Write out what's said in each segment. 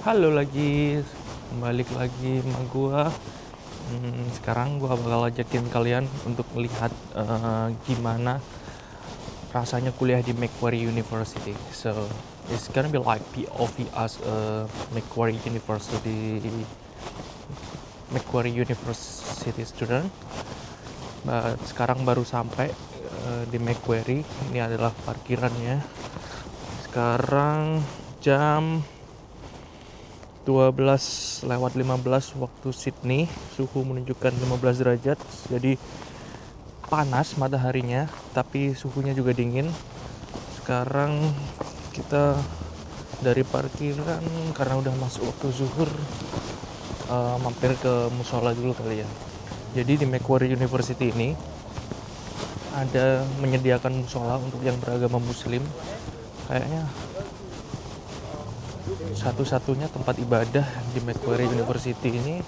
Halo lagi, balik lagi sama gua. Sekarang gua bakal ajakin kalian untuk melihat gimana rasanya kuliah di Macquarie University. So it's gonna be like POV as a Macquarie University student. But sekarang baru sampai di Macquarie. Ini adalah parkirannya. Sekarang jam 12:15 waktu Sydney, suhu menunjukkan 15 derajat, jadi panas mataharinya, tapi suhunya juga dingin. Sekarang kita dari parkiran, karena udah masuk waktu zuhur, mampir ke musola dulu kali ya. Jadi di Macquarie University ini ada menyediakan musola untuk yang beragama muslim. Kayaknya satu-satunya tempat ibadah di Macquarie University ini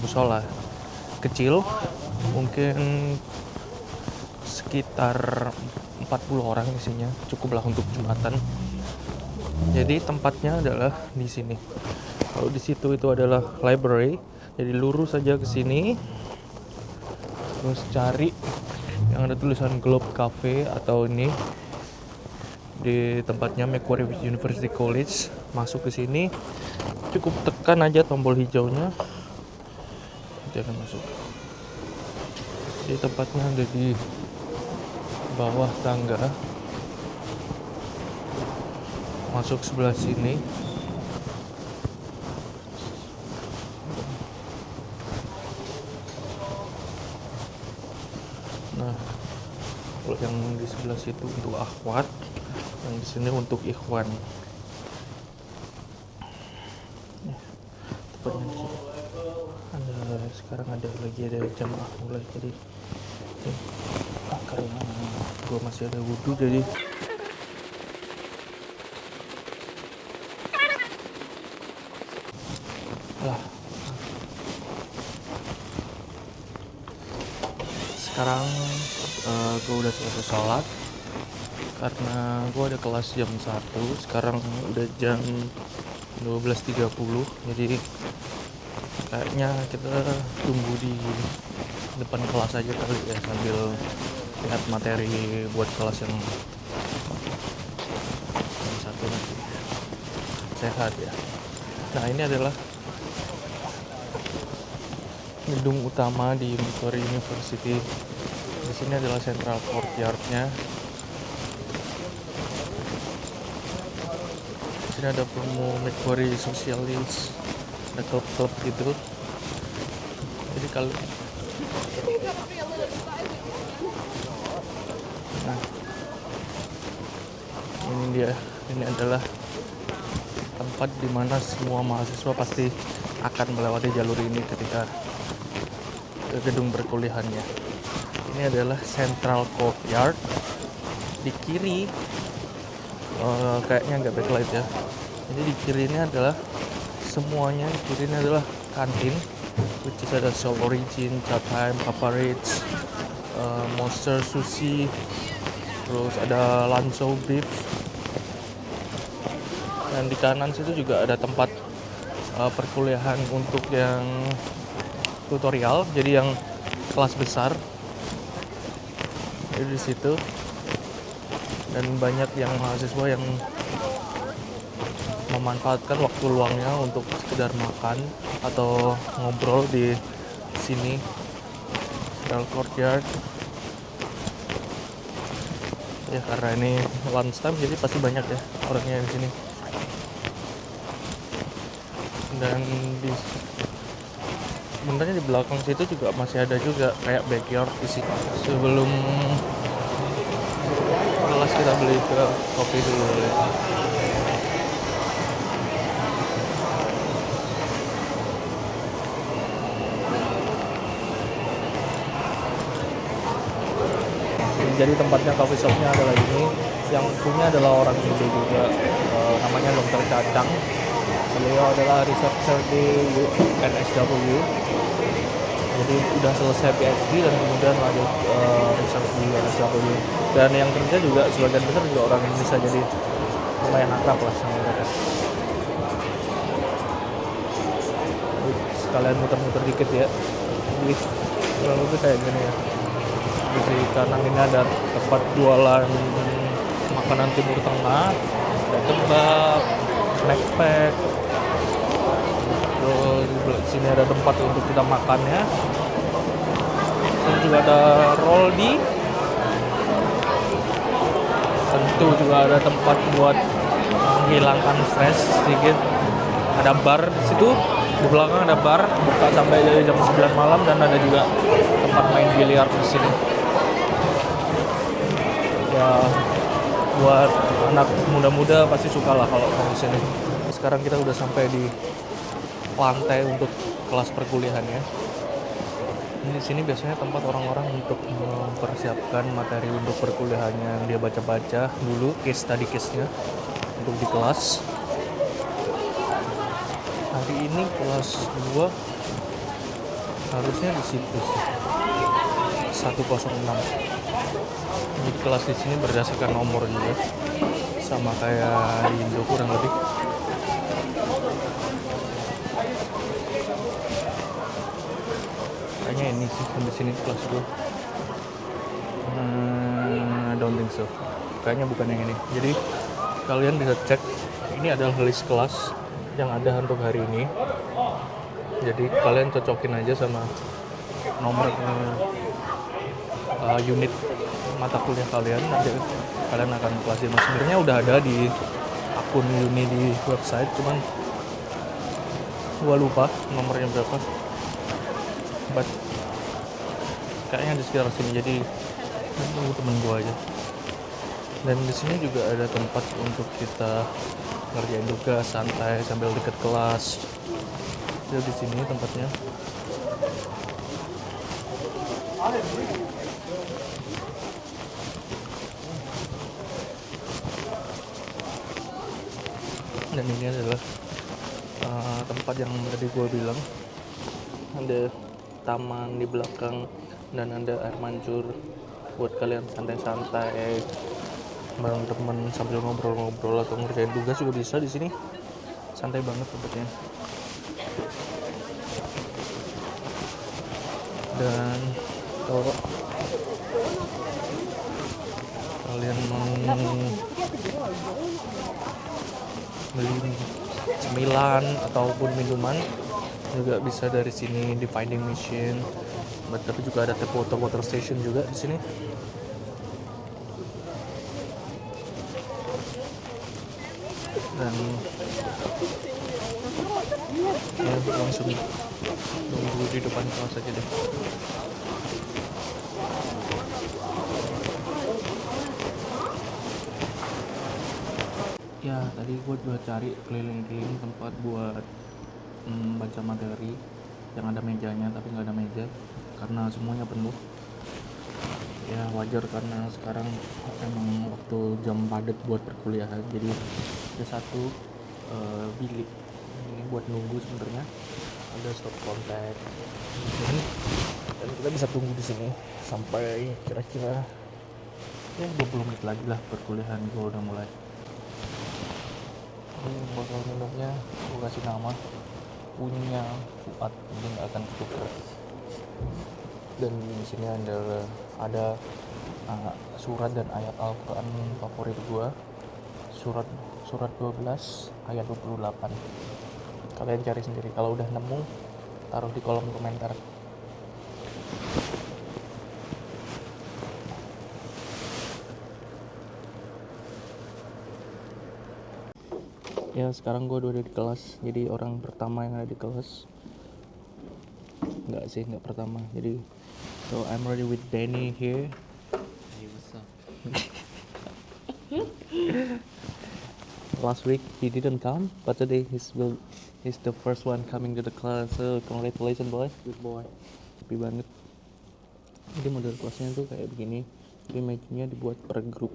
musola kecil, mungkin sekitar 40 orang isinya, cukuplah untuk Jumatan. Jadi tempatnya adalah di sini. Kalau di situ itu adalah library, jadi lurus saja ke sini, terus cari yang ada tulisan Globe Cafe atau ini di tempatnya Macquarie University College. Masuk ke sini, cukup tekan aja tombol hijaunya, jangan masuk. Jadi tempatnya ada di bawah tangga, masuk sebelah sini. Nah, kalau yang di sebelah situ untuk akhwat, yang di sini untuk ikhwan. Tempatnya di sini. Sekarang ada jamaah mulai, jadi karena gue masih ada wudhu, jadi sekarang gue udah selesai sholat karena gue ada kelas jam 1. Sekarang udah jam 12:30, jadi kayaknya kita tunggu di depan kelas aja kali ya, sambil lihat materi buat kelas yang satu nanti. Sehat ya. Nah, ini adalah gedung utama di Macquarie University. Di sini adalah central courtyard-nya. Di sini ada promo Macquarie Socialist, ada klub-klub gitu. Jadi kalau ini adalah tempat di mana semua mahasiswa pasti akan melewati jalur ini ketika ke gedung perkuliahannya. Ini adalah central courtyard. Di kiri kayaknya nggak backlight ya. Jadi di kiri ini adalah semuanya. Di kiri ini adalah kantin, which is ada Soul Origin, Chatime, Papa Ritz, Monster Sushi, terus ada Lanzhou Beef. Dan di kanan situ juga ada tempat perkuliahan untuk yang tutorial, jadi yang kelas besar. Jadi di situ, dan banyak yang mahasiswa yang memanfaatkan waktu luangnya untuk sekedar makan atau ngobrol di sini, Central Courtyard. Ya karena ini lunchtime, jadi pasti banyak ya orangnya di sini. Dan sebenarnya di belakang situ juga masih ada juga kayak backyard di sini. Sebelum kelas kita beli ke kopi dulu ya. Jadi tempatnya coffee shopnya adalah ini, yang punya adalah orang Indo juga, namanya Dr. Cacang. Beliau adalah researcher di UNSW, jadi udah selesai PhD dan kemudian lanjut research di UNSW. Dan yang kerja juga sebagian besar juga orang Indonesia, jadi lumayan akrab lah sama mereka. sekalian muter-muter dikit ya. Jadi kurang lebih kayak gini ya. Di sisi kanan ini ada tempat jualan makanan Timur Tengah, ada kebab, snack pack. Terus di sini ada tempat untuk kita makannya. Sini juga ada roldi. Tentu juga ada tempat buat menghilangkan stres sedikit. Ada bar di situ. Di belakang ada bar, buka sampai dari jam 9 malam, dan ada juga tempat main biliar di sini. Ya, buat anak muda-muda pasti suka lah kalau di sini. Sekarang kita udah sampai di lantai untuk kelas perkuliahannya. Di sini biasanya tempat orang-orang untuk mempersiapkan materi untuk perkuliahannya yang dia baca-baca dulu, case study case-nya untuk di kelas. Hari ini kelas 2 harusnya di situ sih. 106. Jadi kelas di sini berdasarkan nomor juga. Sama kayak di Indo kurang lebih. Kayaknya ini sih di sini kelas 2. I don't think so. Kayaknya bukan yang ini. Jadi kalian bisa cek, ini adalah list kelas yang ada untuk hari ini. Jadi kalian cocokin aja sama nomor unit mata kuliah kalian, nanti kalian akan kelas 5. Sebenarnya udah ada di akun uni di website, cuman gua lupa nomornya berapa. But kayaknya di sekitar sini, jadi tunggu temen gua aja. Dan di sini juga ada tempat untuk kita ngerjain tugas santai sambil deket kelas. Jadi di sini tempatnya. Dan ini adalah tempat yang tadi gue bilang, ada taman di belakang dan ada air mancur buat kalian santai-santai bareng temen sambil ngobrol-ngobrol atau ngerjain tugas juga bisa di sini. Santai banget tempatnya. Dan kalau kalian mau beli cemilan ataupun minuman juga bisa dari sini di vending machine. Tapi juga ada water station juga di sini. Dan ya langsung tunggu di depan kelas aja deh. Ya tadi gue juga cari keliling-keliling tempat buat baca materi yang ada mejanya, tapi nggak ada meja karena semuanya penuh. Ya wajar karena sekarang emang waktu jam padat buat perkuliahan, jadi ada satu bilik ini buat nunggu. Sebenarnya ada stop kontak dan kita bisa tunggu di sini sampai kira-kira ya 20 menit lagi lah perkuliahan gue udah mulai. Ini botol minumnya gue kasih nama punya Fuad, jadi nggak akan ketukar. Dan di sini ada surat dan ayat Al-Quran favorit gue, surat 12 ayat 28. Kalian cari sendiri, kalau udah nemu taruh di kolom komentar. Ya sekarang gue udah ada di kelas, jadi orang pertama yang ada di kelas. Nggak pertama, jadi so I'm ready with Danny here. Hey, what's up? Last week he didn't come, but today he's the first one coming to the class. So congratulations boy. Good boy. Happy banget. Jadi model kelasnya tuh kayak begini. Jadi mejanya dibuat per grup.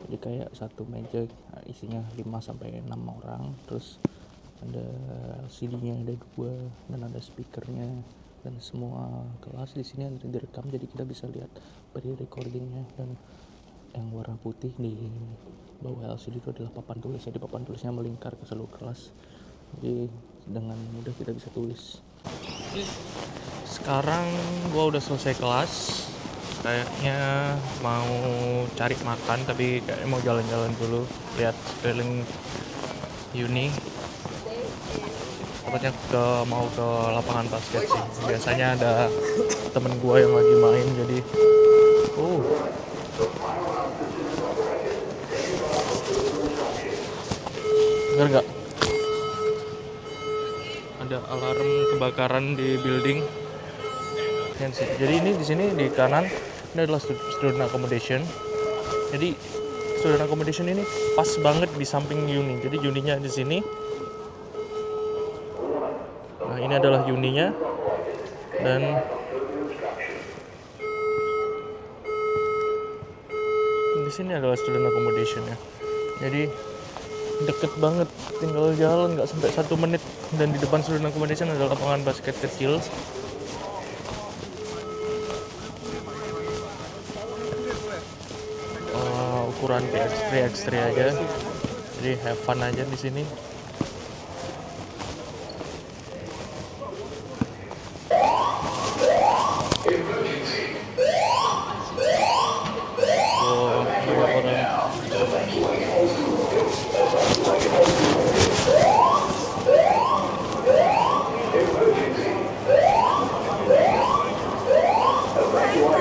Jadi kayak satu meja isinya 5-6 orang. Terus ada LCD-nya ada 2 dan ada speakernya, dan semua kelas di sini ada direkam, jadi kita bisa lihat pre-recordingnya. Dan yang warna putih di bawah LCD itu adalah papan tulis. Jadi papan tulisnya melingkar ke seluruh kelas. Jadi dengan mudah kita bisa tulis. Sekarang gua udah selesai kelas, kayaknya mau cari makan, tapi kayak mau jalan-jalan dulu, lihat sekeliling uni. Tepatnya mau ke lapangan basket sih. Biasanya ada temen gua yang lagi main, jadi denger nggak? Ada alarm kebakaran di building. Jadi ini di sini di kanan ini adalah student accommodation. Jadi student accommodation ini pas banget di samping uni. Jadi uninya di sini. Nah, ini adalah uninya dan di sini adalah student accommodation ya. Jadi deket banget, tinggal jalan nggak sampai 1 menit, dan di depan student accommodation adalah lapangan basket kecil. Ukuran PS3 aja, jadi have fun aja di sini.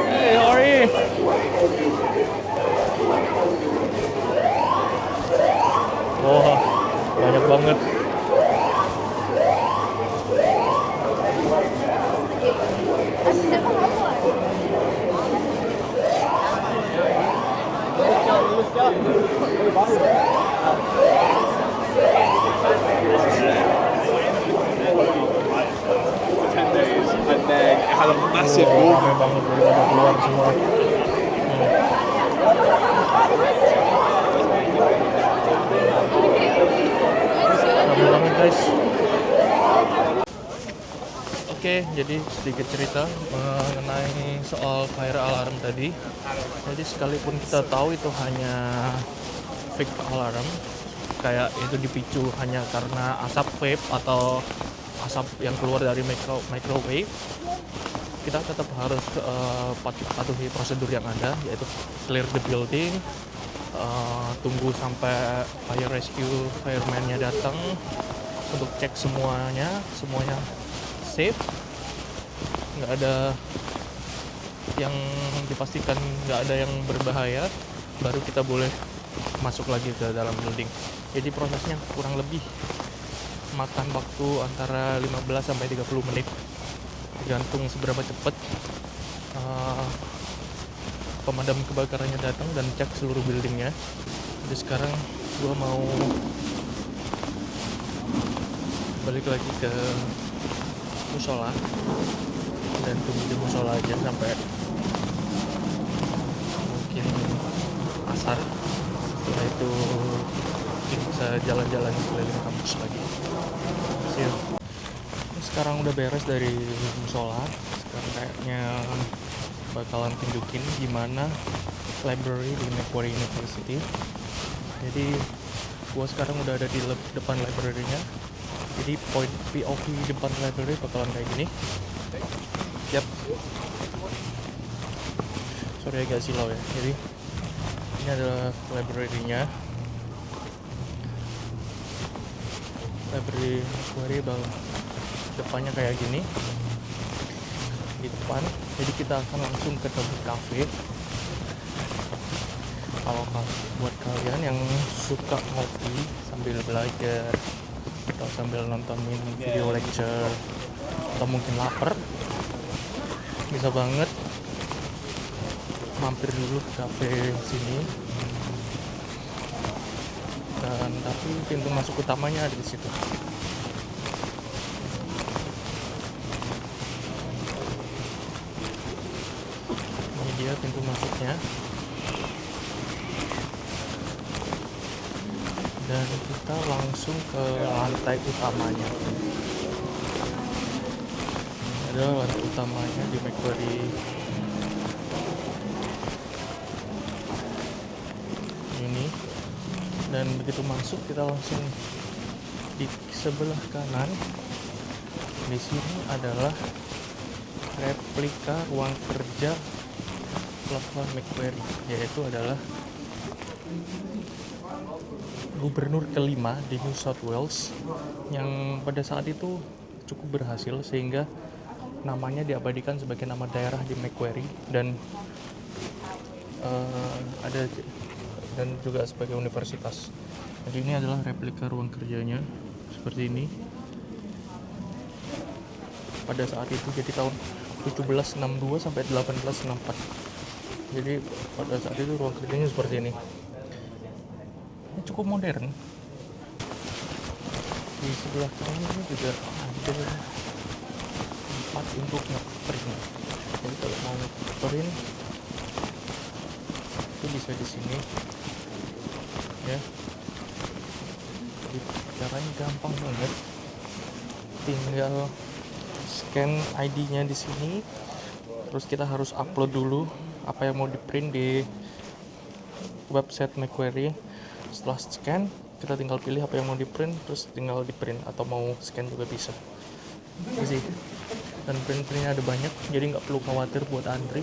Hey, how are you? Wah, banyak banget. And then it had a massive wall. Ramai banget, jadi pada keluar semua. Ramai banget guys. Oke, jadi sedikit cerita mengenai soal fire alarm tadi. Jadi sekalipun kita tahu itu hanya fake alarm, kayak itu dipicu hanya karena asap vape atau asap yang keluar dari microwave, kita tetap harus patuhi prosedur yang ada, yaitu clear the building, tunggu sampai fire rescue fireman-nya datang untuk cek semuanya safe, nggak ada yang dipastikan nggak ada yang berbahaya, baru kita boleh masuk lagi ke dalam building. Jadi prosesnya kurang lebih makan waktu antara 15 sampai 30 menit, tergantung seberapa cepat pemadam kebakarannya datang dan cek seluruh buildingnya. Jadi sekarang gua mau balik lagi ke musola dan tunggu di musola aja sampai mungkin asar. Setelah itu mungkin bisa jalan-jalan keliling kampus lagi. See you. Sekarang udah beres dari musola. Sekarang kayaknya bakalan tunjukin gimana library di Macquarie University. Jadi gua sekarang udah ada di depan library-nya. Jadi point POV depan library bakalan kayak gini. Yap. Sorry agak silau ya. Jadi ini adalah library-nya. Library Macquarie depannya kayak gini. Di depan. Jadi kita akan langsung ke tempat cafe. Kalau buat kalian yang suka ngopi sambil belajar atau sambil nontonin video lecture atau mungkin lapar, bisa banget mampir dulu ke cafe sini. Dan tapi pintu masuk utamanya ada di situ. Ini dia pintu masuknya. Dan kita langsung ke lantai utamanya. Ada lantai utamanya di Macquarie ini. Dan begitu masuk kita langsung Di sebelah kanan di sini adalah replika ruang kerja Lachlan Macquarie, yaitu adalah gubernur kelima di New South Wales yang pada saat itu cukup berhasil sehingga namanya diabadikan sebagai nama daerah di Macquarie dan ada dan juga sebagai universitas. Jadi ini adalah replika ruang kerjanya seperti ini pada saat itu, jadi tahun 1762 sampai 1864. Jadi pada saat itu ruang kerjanya seperti ini. Ini cukup modern. Di sebelah kanan ini juga ada tempat untuk ngeprint. Jadi kalau mau ngeprint itu bisa di sini ya. Jadi caranya gampang banget, tinggal scan ID-nya di sini, terus kita harus upload dulu apa yang mau di print di website Macquarie. Setelah scan kita tinggal pilih apa yang mau di print, terus tinggal di print atau mau scan juga bisa. Easy. Dan print-printnya ada banyak, jadi nggak perlu khawatir buat antri.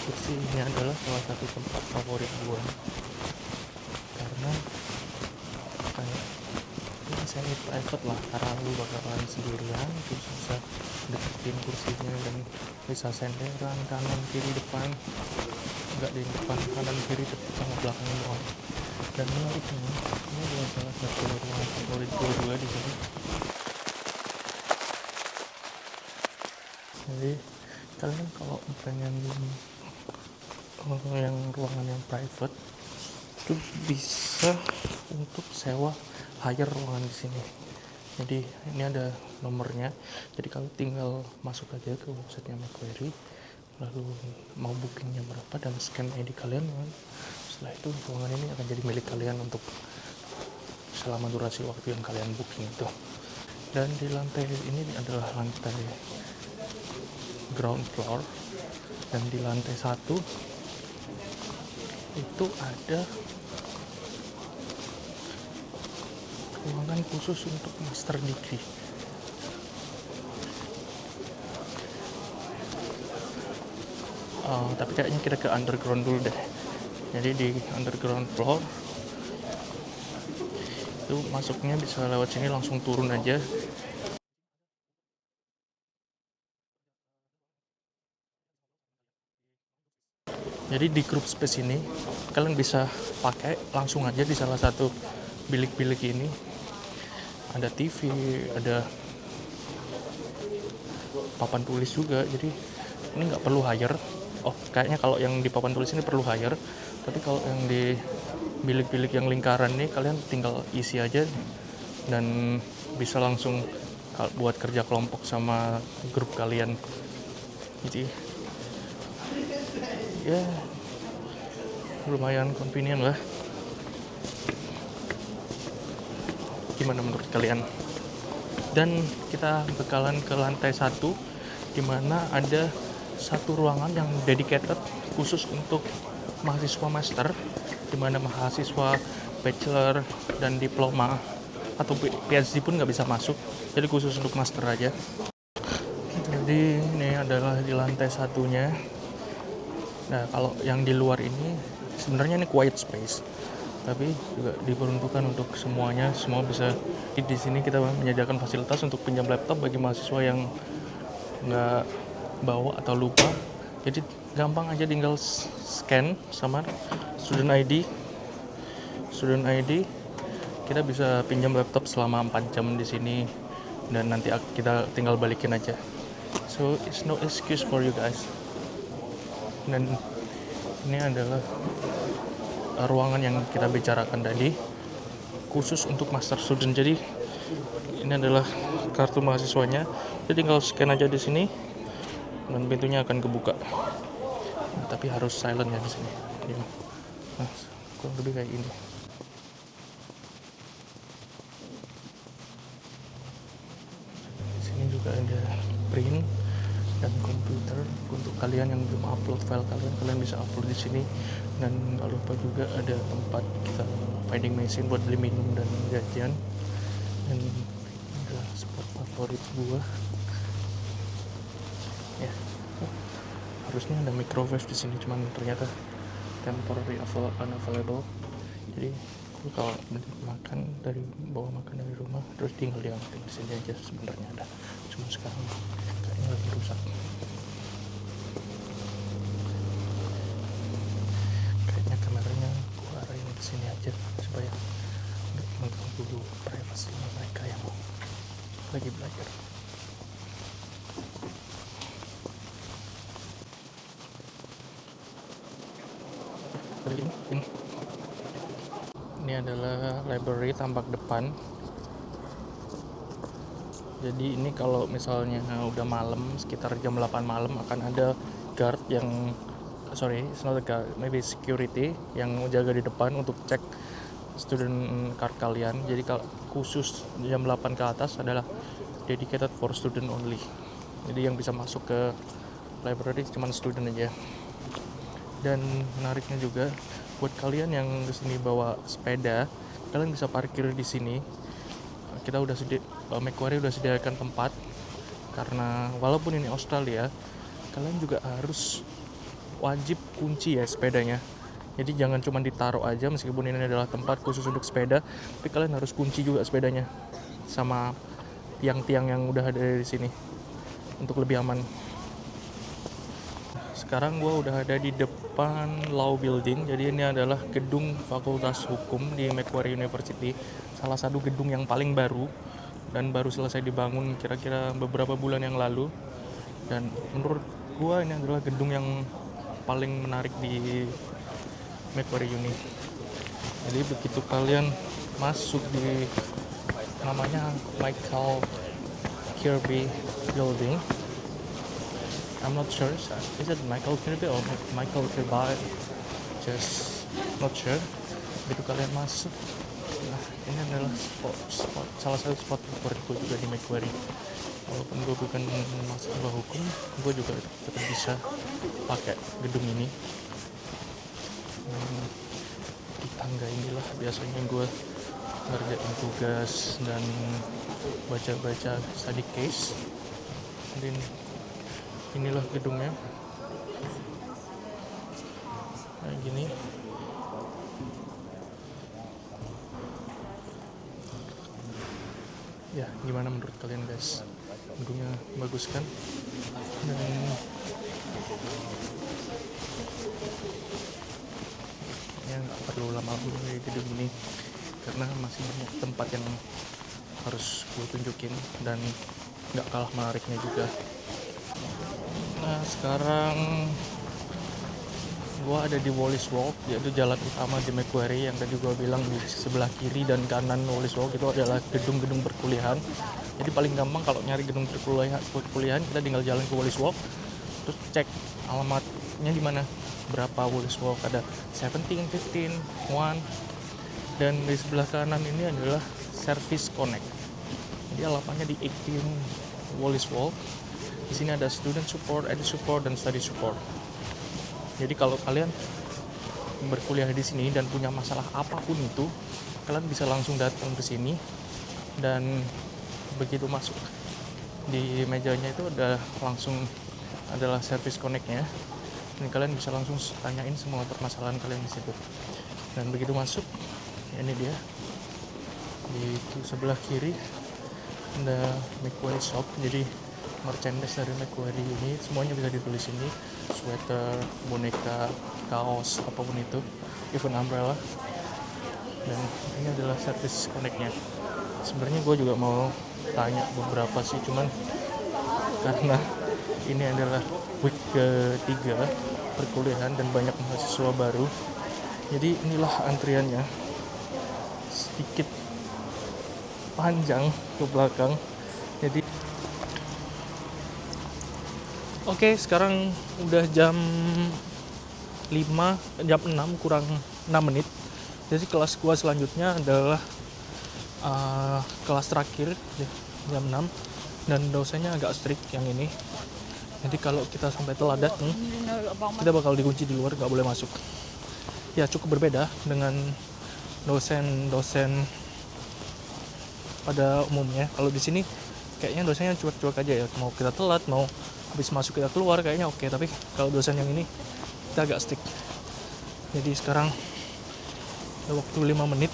Kursi ini adalah salah satu tempat favorit gua karena kayak ini semi private lah, karena lu bakalan sendirian, terus bisa deketin kursinya dan bisa senderan kanan kiri depan, enggak di depan kanan kiri sama belakang doang. Dan menariknya ini adalah salah satu ruang favorit gua juga di sini. Jadi kalian kalau pengen yang ruangan yang private itu bisa untuk sewa hire ruangan di sini. Jadi ini ada nomornya. Jadi kalau tinggal masuk aja ke websitenya Macquarie, lalu mau bookingnya berapa dan scan ID kalian, setelah itu ruangan ini akan jadi milik kalian untuk selama durasi waktu yang kalian booking itu. Dan di lantai ini adalah lantai ground floor, dan di lantai 1 itu ada ruangan khusus untuk master degree. Tapi kayaknya kita ke underground dulu deh. Jadi di underground floor itu masuknya bisa lewat sini, langsung turun aja. Jadi di group space ini kalian bisa pakai langsung aja di salah satu bilik-bilik ini. Ada TV, ada papan tulis juga. Jadi ini nggak perlu hire. Oh, kayaknya kalau yang di papan tulis ini perlu hire. Tapi kalau yang di bilik-bilik yang lingkaran nih kalian tinggal isi aja dan bisa langsung buat kerja kelompok sama grup kalian. Jadi ya lumayan convenient lah. Gimana menurut kalian? Dan kita bakalan ke lantai 1 di mana ada satu ruangan yang dedicated khusus untuk mahasiswa master, di mana mahasiswa bachelor dan diploma atau PhD pun nggak bisa masuk, jadi khusus untuk master aja. Jadi ini adalah di lantai 1-nya. Nah, kalau yang di luar ini sebenarnya ini quiet space, tapi juga diperuntukkan untuk semuanya, semua bisa. Di sini kita menyediakan fasilitas untuk pinjam laptop bagi mahasiswa yang nggak bawa atau lupa. Jadi gampang aja, tinggal scan sama student ID. Kita bisa pinjam laptop selama 4 jam di sini dan nanti kita tinggal balikin aja. So it's no excuse for you guys. Dan ini adalah ruangan yang kita bicarakan tadi khusus untuk master student. Jadi ini adalah kartu mahasiswanya, jadi tinggal scan aja di sini dan pintunya akan kebuka. Tapi harus silent ya di sini. Nah, kurang lebih kayak ini. juga ada print dan komputer. Untuk kalian yang belum upload file kalian bisa upload di sini. Dan nggak lupa juga ada tempat kita vending machine buat beli minum dan jajan. Dan ada spot favorit gua ya. Harusnya ada microwave di sini, cuman ternyata temporary unavailable. Jadi aku kalau makan bawa makan dari rumah terus tinggal diangkat di sini aja. Sebenarnya ada, cuma sekarang kayaknya lagi rusak. Kayaknya kameranya aku arahin ke sini aja supaya nggak mengganggu privasi mereka yang lagi belajar. Ini adalah library tampak depan. Jadi ini kalau misalnya udah malam, sekitar jam 8 malam akan ada guard yang it's not a guard, maybe security yang jaga di depan untuk cek student card kalian. Jadi kalau khusus jam 8 ke atas adalah dedicated for student only. Jadi yang bisa masuk ke library cuma student aja. Dan menariknya juga buat kalian yang kesini bawa sepeda, kalian bisa parkir di sini. Kita udah Macquarie udah sediakan tempat, karena walaupun ini Australia, kalian juga harus wajib kunci ya sepedanya. Jadi jangan cuma ditaruh aja, meskipun ini adalah tempat khusus untuk sepeda, tapi kalian harus kunci juga sepedanya sama tiang-tiang yang udah ada di sini untuk lebih aman. Sekarang gue udah ada di depan Law Building. Jadi ini adalah gedung Fakultas Hukum di Macquarie University, salah satu gedung yang paling baru dan baru selesai dibangun kira-kira beberapa bulan yang lalu. Dan menurut gue ini adalah gedung yang paling menarik di Macquarie Uni. Jadi begitu kalian masuk di namanya Michael Kirby Building, I'm not sure, is it Michael Kirby or Michael Kirby, just not sure. Begitu kalian masuk, nah ini adalah salah satu spot favoritku juga di Macquarie. Walaupun gue bukan mahasiswa hukum, gue juga tetap bisa pakai gedung ini. Di tangga inilah biasanya gue ngerjain tugas dan baca-baca study case. Dan inilah gedungnya kayak gini. Ya, gimana menurut kalian guys? Gedungnya bagus kan? Dan ya nggak perlu lama-lama di gedung ini karena masih banyak tempat yang harus gue tunjukin dan nggak kalah menariknya juga. Nah sekarang gue ada di Wallis Walk, yaitu jalan utama di Macquarie. Yang tadi gue bilang di sebelah kiri dan kanan Wallis Walk itu adalah gedung-gedung perkuliahan. Jadi paling gampang kalau nyari gedung perkuliahan kita tinggal jalan ke Wallis Walk, terus cek alamatnya di mana, berapa Wallis Walk, ada 17, 15, 1. Dan di sebelah kanan ini adalah Service Connect. Jadi alamatnya di 18 Wallis Walk. Di sini ada student support, edu support, dan study support. Jadi kalau kalian berkuliah di sini dan punya masalah apapun itu, kalian bisa langsung datang ke sini. Dan begitu masuk di mejanya itu adalah service connect-nya. Dan kalian bisa langsung tanyain semua permasalahan kalian di situ. Dan begitu masuk, ini dia. Di sebelah kiri ada Macquarie Shop. Jadi merchandise dari Macquarie ini semuanya bisa ditulis ini, sweater, boneka, kaos, apapun itu, even umbrella. Dan ini adalah service connect-nya. Sebenarnya gue juga mau tanya beberapa sih, cuman karena ini adalah week ketiga perkuliahan dan banyak mahasiswa baru, jadi inilah antriannya sedikit panjang ke belakang. Jadi Oke, sekarang udah jam 6 kurang 6 menit. Jadi kelas gua selanjutnya adalah kelas terakhir jam 6. dan dosennya agak strict yang ini. Jadi kalau kita sampai telat datang, kita bakal dikunci di luar, nggak boleh masuk. Ya cukup berbeda dengan dosen-dosen pada umumnya. Kalau di sini kayaknya dosennya cuek-cuek aja ya, mau kita telat, mau habis masuk kita keluar kayaknya oke. Tapi kalau dosen yang ini kita agak strict. Jadi sekarang ada waktu 5 menit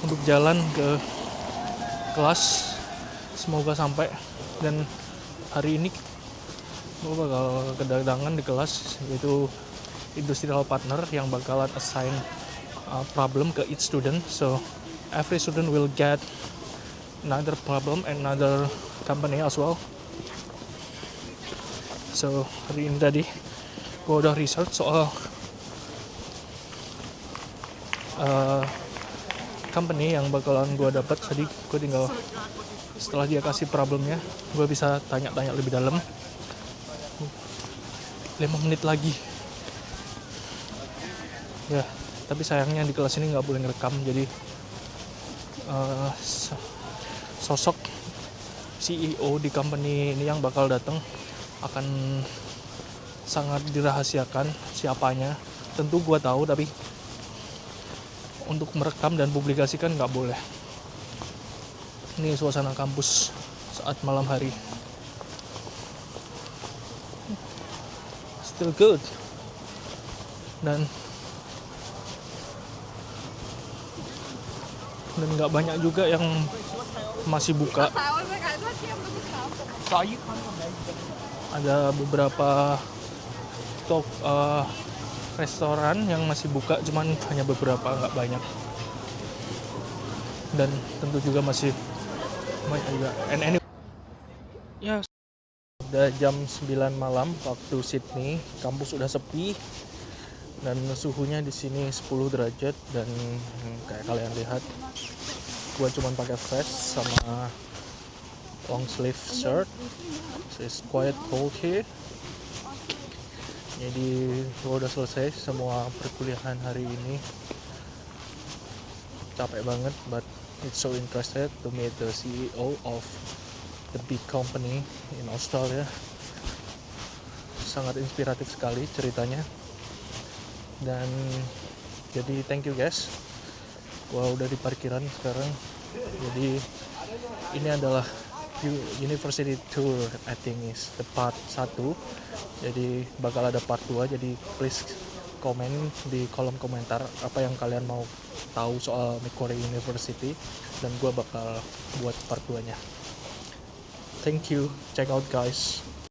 untuk jalan ke kelas. Semoga sampai. Dan hari ini gue bakal kedatangan di kelas, yaitu industrial partner yang bakalan assign problem ke each student. So every student will get another problem and another company as well. So hari ini tadi gue udah research soal company yang bakalan gue dapat. Jadi gue tinggal setelah dia kasih problemnya, gue bisa tanya-tanya lebih dalam. 5 menit lagi ya, tapi sayangnya di kelas ini nggak boleh ngerekam. Jadi sosok CEO di company ini yang bakal datang akan sangat dirahasiakan siapanya. Tentu gue tahu, tapi untuk merekam dan publikasikan nggak boleh. Ini suasana kampus saat malam hari. Still good. Dan nggak banyak juga yang masih buka. Ada beberapa restoran yang masih buka, cuman hanya beberapa, nggak banyak. Dan tentu juga masih banyak juga. And anyway, ya udah jam 9 malam waktu Sydney, kampus udah sepi dan suhunya di sini 10 derajat. Dan kayak kalian lihat, gua cuma pakai vest sama long sleeve shirt. So it's quite cold here. Jadi gua udah selesai semua perkuliahan hari ini. Capek banget, but it's so interested to meet the CEO of the big company in Australia. Sangat inspiratif sekali ceritanya. Dan jadi thank you guys. Gua udah di parkiran sekarang. Jadi ini adalah University Tour, I think is the part 1. Jadi bakal ada part 2. Jadi please komen di kolom komentar apa yang kalian mau tahu soal Macquarie University, dan gua bakal buat part 2-nya. Thank you, check out guys.